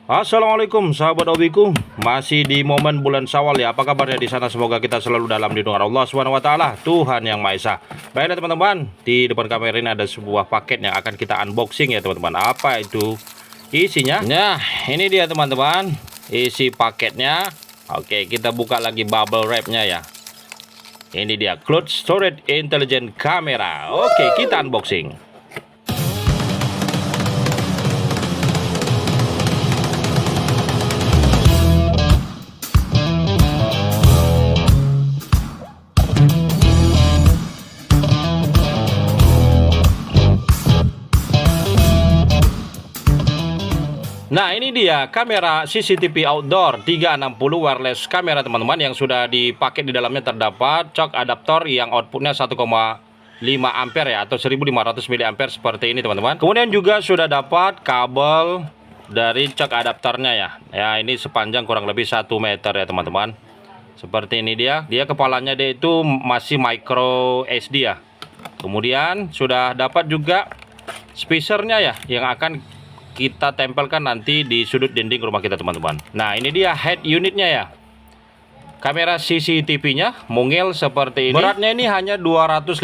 Assalamualaikum sahabat hobiku, masih di momen bulan Syawal ya. Apa kabarnya di sana? Semoga kita selalu dalam lindungan Allah Subhanahu wa taala, Tuhan yang Maha Esa. Baiklah teman-teman, di depan kamera ini ada sebuah paket yang akan kita unboxing ya teman-teman. Apa itu isinya? Nah, ini dia teman-teman, isi paketnya. Oke, kita buka lagi bubble wrapnya ya. Ini dia Cloud Storage Intelligent Camera. Oke, kita unboxing. Nah, ini dia kamera CCTV outdoor 360 wireless kamera teman-teman, yang sudah dipakai. Di dalamnya terdapat cok adaptor yang outputnya 1,5 ampere ya, atau 1500 mAh seperti ini teman-teman. Kemudian juga sudah dapat kabel dari cok adaptornya ya. Ya, ini sepanjang kurang lebih 1 meter ya teman-teman. Seperti ini dia kepalanya dia itu masih micro SD ya. Kemudian sudah dapat juga speakernya ya, yang akan kita tempelkan nanti di sudut dinding rumah kita teman-teman. Nah, ini dia head unitnya ya. Kamera CCTV-nya mungil seperti ini. Beratnya ini hanya 252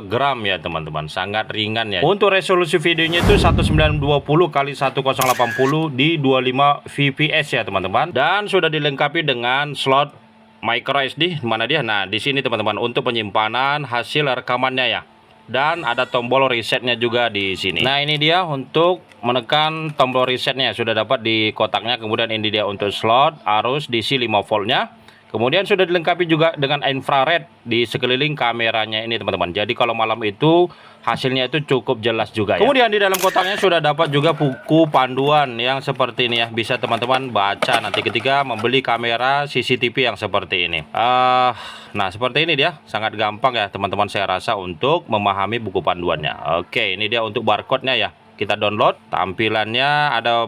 gram ya teman-teman, sangat ringan ya. Untuk resolusi videonya itu 1920 x 1080 di 25 fps ya teman-teman. Dan sudah dilengkapi dengan slot micro SD. Mana dia? Nah, di sini teman-teman, untuk penyimpanan hasil rekamannya ya. Dan ada tombol resetnya juga di sini. Nah, ini dia untuk menekan tombol resetnya, sudah dapat di kotaknya. Kemudian ini dia untuk slot arus DC 5 voltnya. Kemudian sudah dilengkapi juga dengan infrared di sekeliling kameranya ini teman-teman. Jadi kalau malam itu hasilnya itu cukup jelas juga ya. Kemudian di dalam kotaknya sudah dapat juga buku panduan yang seperti ini ya. Bisa teman-teman baca nanti ketika membeli kamera CCTV yang seperti ini. Nah, seperti ini dia, sangat gampang ya teman-teman, saya rasa untuk memahami buku panduannya. Oke, ini dia untuk barcode-nya ya. Kita download, tampilannya ada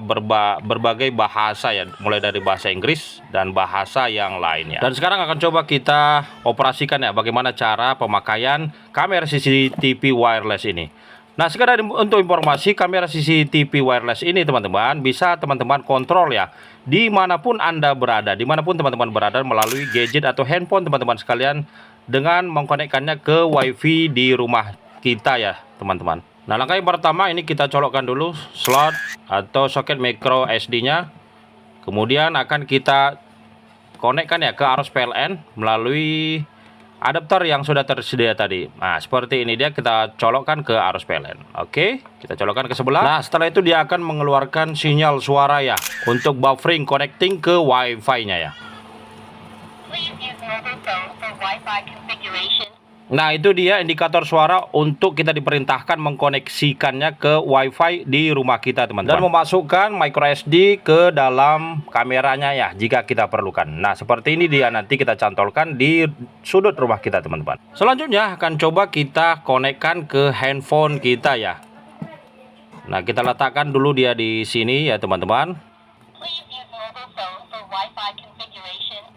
berbagai bahasa ya, mulai dari bahasa Inggris dan bahasa yang lainnya. Dan sekarang akan coba kita operasikan ya, bagaimana cara pemakaian kamera CCTV wireless ini. Nah, sekedar untuk informasi, kamera CCTV wireless ini teman-teman bisa teman-teman kontrol ya, dimanapun Anda berada, dimanapun teman-teman berada, melalui gadget atau handphone teman-teman sekalian, dengan mengkonekkannya ke WiFi di rumah kita ya teman-teman. Nah, langkah yang pertama ini kita colokkan dulu slot atau soket micro SD-nya. Kemudian akan kita konekkan ya ke arus PLN melalui adaptor yang sudah tersedia tadi. Nah, seperti ini dia, kita colokkan ke arus PLN. Oke, kita colokkan ke sebelah. Nah, setelah itu dia akan mengeluarkan sinyal suara ya untuk buffering connecting ke Wi-Fi-nya ya. Nah, itu dia indikator suara untuk kita diperintahkan mengkoneksikannya ke WiFi di rumah kita teman-teman, dan memasukkan micro SD ke dalam kameranya ya jika kita perlukan. Nah, seperti ini dia, nanti kita cantolkan di sudut rumah kita teman-teman. Selanjutnya akan coba kita konekkan ke handphone kita ya. Nah, kita letakkan dulu dia di sini ya teman-teman.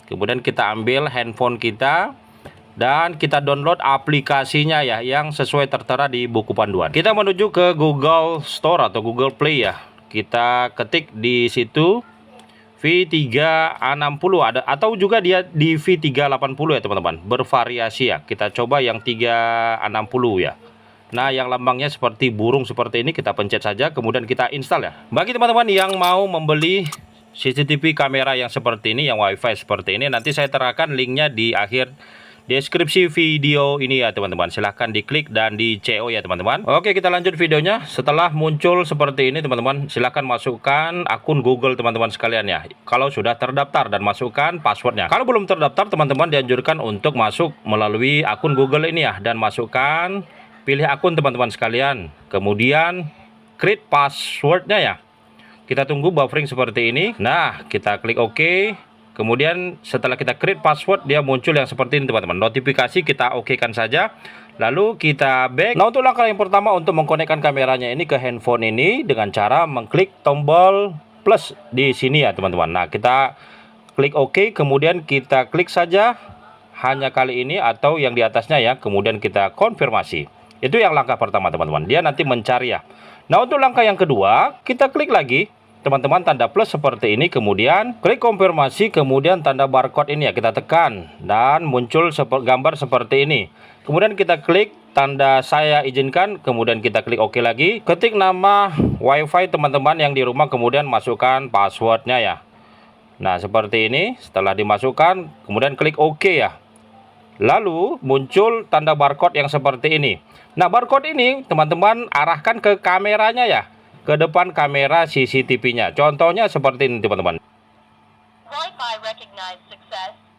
Kemudian kita ambil handphone kita dan kita download aplikasinya ya, yang sesuai tertera di buku panduan. Kita menuju ke Google Store atau Google Play ya. Kita ketik di situ V360 ada, atau juga dia di V380 ya teman-teman. Bervariasi ya. Kita coba yang 360 ya. Nah, yang lambangnya seperti burung seperti ini, kita pencet saja, kemudian kita install ya. Bagi teman-teman yang mau membeli CCTV kamera yang seperti ini, yang WiFi seperti ini, nanti saya terapkan linknya di akhir deskripsi video ini ya teman-teman. Silahkan diklik dan di CO ya teman-teman. Oke, kita lanjut videonya. Setelah muncul seperti ini teman-teman, silahkan masukkan akun Google teman-teman sekalian ya, kalau sudah terdaftar, dan masukkan passwordnya. Kalau belum terdaftar teman-teman, dianjurkan untuk masuk melalui akun Google ini ya, dan masukkan, pilih akun teman-teman sekalian, kemudian create passwordnya ya. Kita tunggu buffering seperti ini. Nah, kita klik OK. Kemudian setelah kita create password, dia muncul yang seperti ini teman-teman. Notifikasi kita oke-kan saja. Lalu kita back. Nah, untuk langkah yang pertama untuk mengkonekkan kameranya ini ke handphone ini dengan cara mengklik tombol plus di sini ya teman-teman. Nah, kita klik OK, kemudian kita klik saja hanya kali ini atau yang di atasnya ya. Kemudian kita konfirmasi. Itu yang langkah pertama teman-teman. Dia nanti mencari ya. Nah, untuk langkah yang kedua, kita klik lagi. teman-teman tanda plus seperti ini, kemudian klik konfirmasi, kemudian tanda barcode ini ya kita tekan dan muncul gambar seperti ini. Kemudian kita klik tanda saya izinkan, kemudian kita klik OK lagi. Ketik nama WiFi teman-teman yang di rumah, kemudian masukkan passwordnya ya. Nah seperti ini. Setelah dimasukkan, kemudian klik OK ya. Lalu muncul tanda barcode yang seperti ini. Nah barcode ini teman-teman arahkan ke kameranya ya, ke depan kamera CCTV-nya. Contohnya seperti ini teman-teman.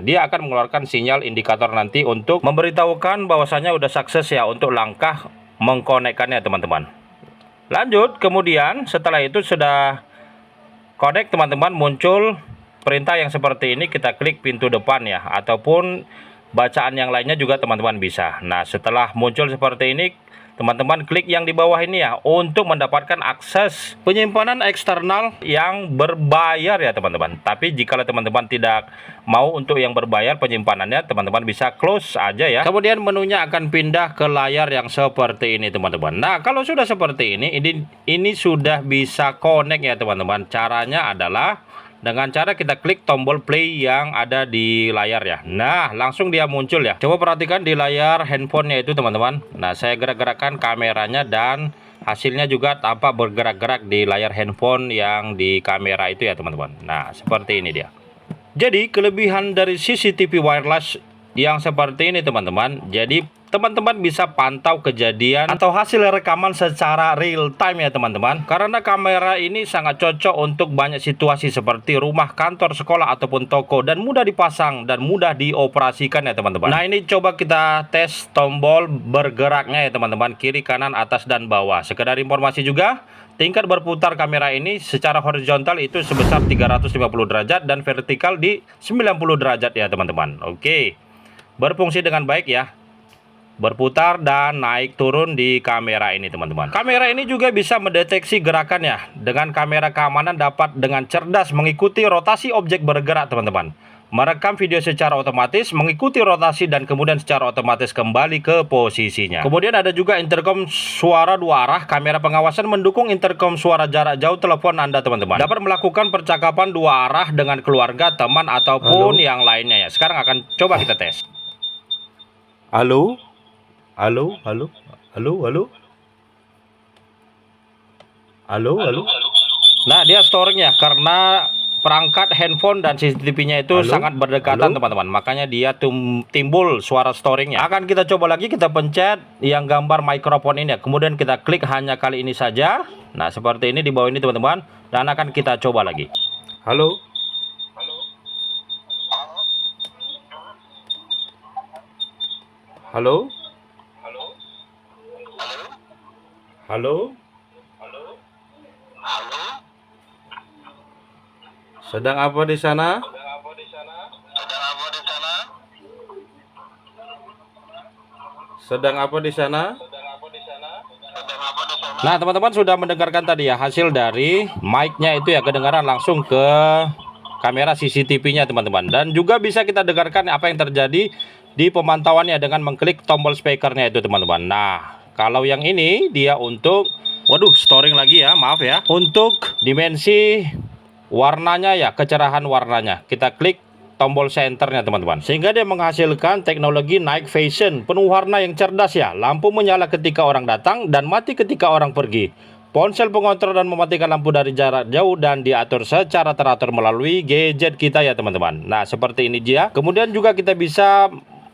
Dia akan mengeluarkan sinyal indikator nanti untuk memberitahukan bahwasanya udah sukses ya untuk langkah mengkonekkannya teman-teman. Lanjut, kemudian setelah itu sudah connect teman-teman, muncul perintah yang seperti ini. Kita klik pintu depan ya, ataupun bacaan yang lainnya juga teman-teman bisa. Nah setelah muncul seperti ini, teman-teman klik yang di bawah ini ya untuk mendapatkan akses penyimpanan eksternal yang berbayar ya teman-teman. Tapi jika teman-teman tidak mau untuk yang berbayar penyimpanannya, teman-teman bisa close aja ya. Kemudian menunya akan pindah ke layar yang seperti ini teman-teman. Nah kalau sudah seperti ini sudah bisa connect ya teman-teman. Caranya adalah dengan cara kita klik tombol play yang ada di layar ya. Nah langsung dia muncul ya. Coba perhatikan di layar handphonenya itu teman-teman. Nah saya gerak-gerakkan kameranya dan hasilnya juga tampak bergerak-gerak di layar handphone yang di kamera itu ya teman-teman. Nah seperti ini dia. Jadi kelebihan dari CCTV wireless yang seperti ini teman-teman, jadi teman-teman bisa pantau kejadian atau hasil rekaman secara real time ya teman-teman. Karena kamera ini sangat cocok untuk banyak situasi seperti rumah, kantor, sekolah, ataupun toko, dan mudah dipasang dan mudah dioperasikan ya teman-teman. Nah ini coba kita tes tombol bergeraknya ya teman-teman, kiri, kanan, atas, dan bawah. Sekedar informasi juga, tingkat berputar kamera ini secara horizontal itu sebesar 350 derajat dan vertikal di 90 derajat ya teman-teman. Oke, berfungsi dengan baik ya, berputar dan naik turun di kamera ini teman-teman. Kamera ini juga bisa mendeteksi gerakannya. Dengan kamera keamanan dapat dengan cerdas mengikuti rotasi objek bergerak teman-teman. Merekam video secara otomatis, mengikuti rotasi, dan kemudian secara otomatis kembali ke posisinya. Kemudian ada juga intercom suara 2 arah. Kamera pengawasan mendukung intercom suara jarak jauh telepon Anda teman-teman. Dapat melakukan percakapan 2 arah dengan keluarga, teman, ataupun yang lainnya ya. Sekarang akan coba kita tes. Halo? Halo, halo, halo, halo, halo, halo. Nah, dia storingnya karena perangkat handphone dan CCTV-nya itu sangat berdekatan teman-teman. Makanya dia timbul suara storingnya. Akan kita coba lagi, kita pencet yang gambar mikrofon ini ya. Kemudian kita klik hanya kali ini saja. Nah, seperti ini di bawah ini teman-teman. Dan akan kita coba lagi. Halo. Halo. Halo? Halo? Halo? Sedang apa di sana? Sedang apa di sana? Sedang apa di sana? Sedang apa di sana? Sedang apa di sana? Sedang apa di sana? Nah, teman-teman sudah mendengarkan tadi ya hasil dari mic-nya itu ya, kedengaran langsung ke kamera CCTV-nya teman-teman. Dan juga bisa kita dengarkan apa yang terjadi di pemantauannya dengan mengklik tombol speakernya itu teman-teman. Nah, kalau yang ini dia untuk, waduh, storing lagi ya, maaf ya. Untuk dimensi warnanya ya, kecerahan warnanya. Kita klik tombol senternya teman-teman. Sehingga dia menghasilkan teknologi night vision, penuh warna yang cerdas ya. Lampu menyala ketika orang datang dan mati ketika orang pergi. Ponsel pengontrol dan mematikan lampu dari jarak jauh dan diatur secara teratur melalui gadget kita ya teman-teman. Nah seperti ini dia. Kemudian juga kita bisa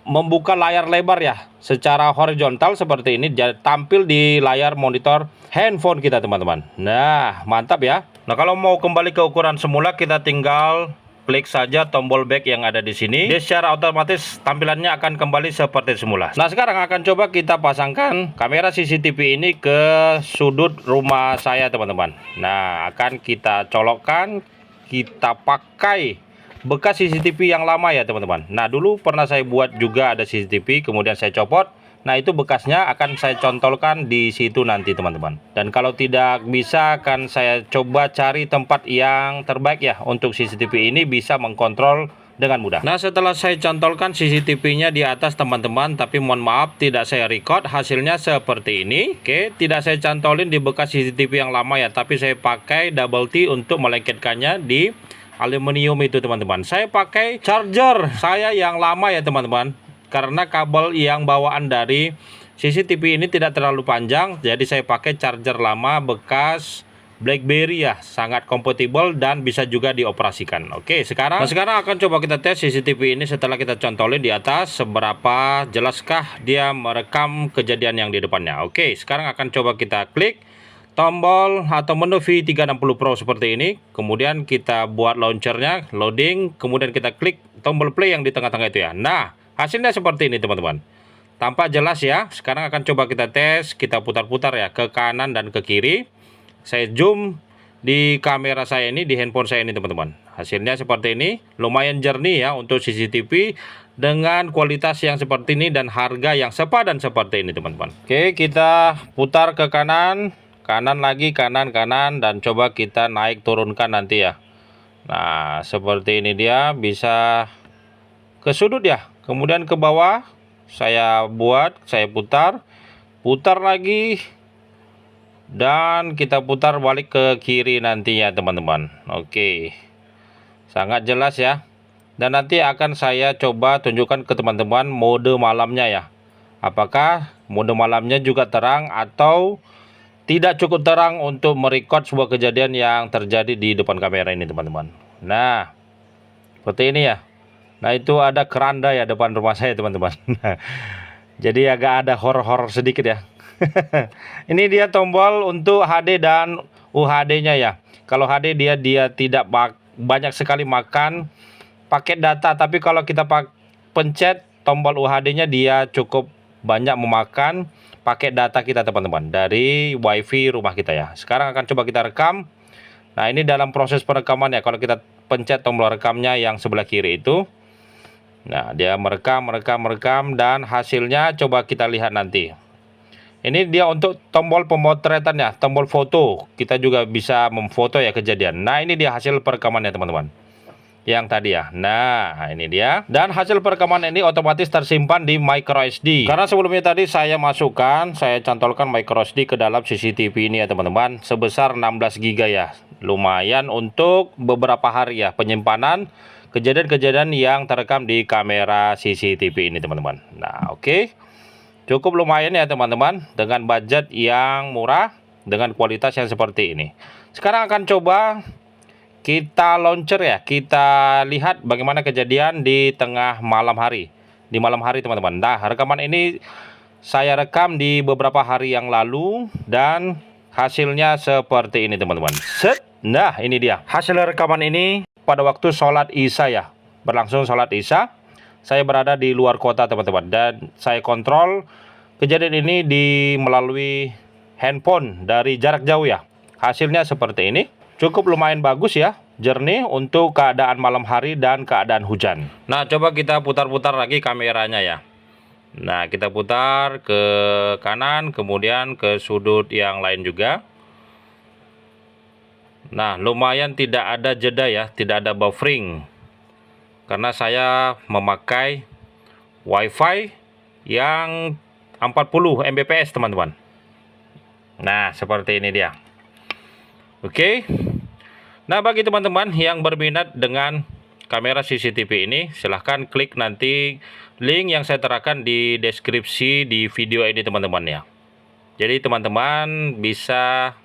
membuka layar lebar ya secara horizontal seperti ini, tampil di layar monitor handphone kita teman-teman. Nah mantap ya. Nah kalau mau kembali ke ukuran semula, kita tinggal klik saja tombol back yang ada di sini. Dia secara otomatis tampilannya akan kembali seperti semula. Nah sekarang akan coba kita pasangkan kamera CCTV ini ke sudut rumah saya teman-teman. Nah akan kita colokkan, kita pakai bekas CCTV yang lama ya teman-teman. Nah dulu pernah saya buat juga ada CCTV, kemudian saya copot. Nah, itu bekasnya akan saya contolkan di situ nanti teman-teman. Dan kalau tidak bisa, akan saya coba cari tempat yang terbaik ya untuk CCTV ini bisa mengkontrol dengan mudah. Nah, setelah saya contolkan CCTV-nya di atas teman-teman, tapi mohon maaf tidak saya record, hasilnya seperti ini. Oke, tidak saya cantolin di bekas CCTV yang lama ya, tapi saya pakai double T untuk melengketkannya di aluminium itu teman-teman. Saya pakai charger saya yang lama ya teman-teman, karena kabel yang bawaan dari CCTV ini tidak terlalu panjang, jadi saya pakai charger lama bekas BlackBerry ya, sangat kompatibel dan bisa juga dioperasikan. Oke, sekarang akan coba kita tes CCTV ini setelah kita contolin di atas, seberapa jelaskah dia merekam kejadian yang di depannya. Oke, sekarang akan coba kita klik tombol atau menu V360 Pro seperti ini, kemudian kita buat launchernya, loading, kemudian kita klik tombol play yang di tengah-tengah itu ya. Nah, hasilnya seperti ini teman-teman, tampak jelas ya. Sekarang akan coba kita tes, kita putar-putar ya ke kanan dan ke kiri. Saya zoom di kamera saya ini, di handphone saya ini teman-teman. Hasilnya seperti ini, lumayan jernih ya untuk CCTV dengan kualitas yang seperti ini dan harga yang sepadan seperti ini teman-teman. Oke, kita putar ke kanan, kanan lagi, kanan, dan coba kita naik turunkan nanti ya. Nah, seperti ini dia, bisa ke sudut ya, kemudian ke bawah. Saya putar lagi, dan kita putar balik ke kiri nantinya teman-teman. Oke, sangat jelas ya. Dan nanti akan saya coba tunjukkan ke teman-teman mode malamnya ya, apakah mode malamnya juga terang atau tidak cukup terang untuk merekod sebuah kejadian yang terjadi di depan kamera ini teman-teman. Nah, seperti ini ya. Nah, itu ada keranda ya depan rumah saya teman-teman. Jadi agak ada horor-horor sedikit ya. Ini dia tombol untuk HD dan UHD-nya ya. Kalau HD dia tidak banyak sekali makan paket data, tapi kalau kita pencet tombol UHD-nya dia cukup banyak memakan paket data kita teman-teman dari WiFi rumah kita ya. Sekarang akan coba kita rekam. Nah, ini dalam proses perekaman ya. Kalau kita pencet tombol rekamnya yang sebelah kiri itu, nah dia merekam dan hasilnya coba kita lihat nanti. Ini dia untuk tombol pemotretan ya, tombol foto. Kita juga bisa memfoto ya kejadian. Nah, ini dia hasil perekamannya teman-teman, yang tadi ya. Nah, ini dia. Dan hasil perekaman ini otomatis tersimpan di microSD. Karena sebelumnya tadi saya cantolkan microSD ke dalam CCTV ini ya teman-teman, sebesar 16 GB ya. Lumayan untuk beberapa hari ya penyimpanan kejadian-kejadian yang terekam di kamera CCTV ini teman-teman. Nah, oke. Cukup lumayan ya teman-teman, dengan budget yang murah, dengan kualitas yang seperti ini. Sekarang akan coba kita launcher ya, kita lihat bagaimana kejadian di tengah malam hari. Di malam hari teman-teman. Nah, rekaman ini saya rekam di beberapa hari yang lalu dan hasilnya seperti ini teman-teman. Set. Nah, ini dia hasil rekaman ini pada waktu sholat isya ya, berlangsung sholat isya. Saya berada di luar kota teman-teman, dan saya kontrol kejadian ini melalui handphone dari jarak jauh ya. Hasilnya seperti ini, cukup lumayan bagus ya, jernih untuk keadaan malam hari dan keadaan hujan. Nah, coba kita putar-putar lagi kameranya ya. Nah, kita putar ke kanan, kemudian ke sudut yang lain juga. Nah, lumayan tidak ada jeda ya, tidak ada buffering, karena saya memakai WiFi yang 40 Mbps teman-teman. Nah, seperti ini dia. Oke. Nah, bagi teman-teman yang berminat dengan kamera CCTV ini, silahkan klik nanti link yang saya terakan di deskripsi di video ini teman-teman ya. Jadi teman-teman bisa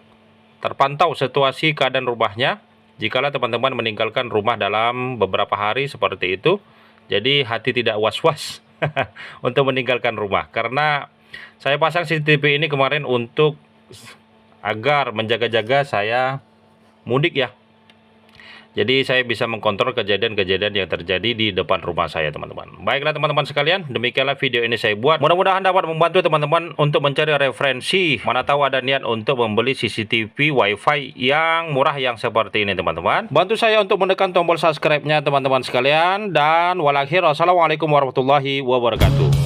terpantau situasi keadaan rumahnya jikalau teman-teman meninggalkan rumah dalam beberapa hari seperti itu. Jadi hati tidak was-was untuk meninggalkan rumah, karena saya pasang CCTV ini kemarin untuk agar menjaga-jaga saya mudik ya. Jadi saya bisa mengkontrol kejadian-kejadian yang terjadi di depan rumah saya teman-teman. Baiklah teman-teman sekalian, demikianlah video ini saya buat. Mudah-mudahan dapat membantu teman-teman untuk mencari referensi. Mana tahu ada niat untuk membeli CCTV WiFi yang murah yang seperti ini teman-teman. Bantu saya untuk menekan tombol subscribe-nya teman-teman sekalian. Dan walakhir, wassalamualaikum warahmatullahi wabarakatuh.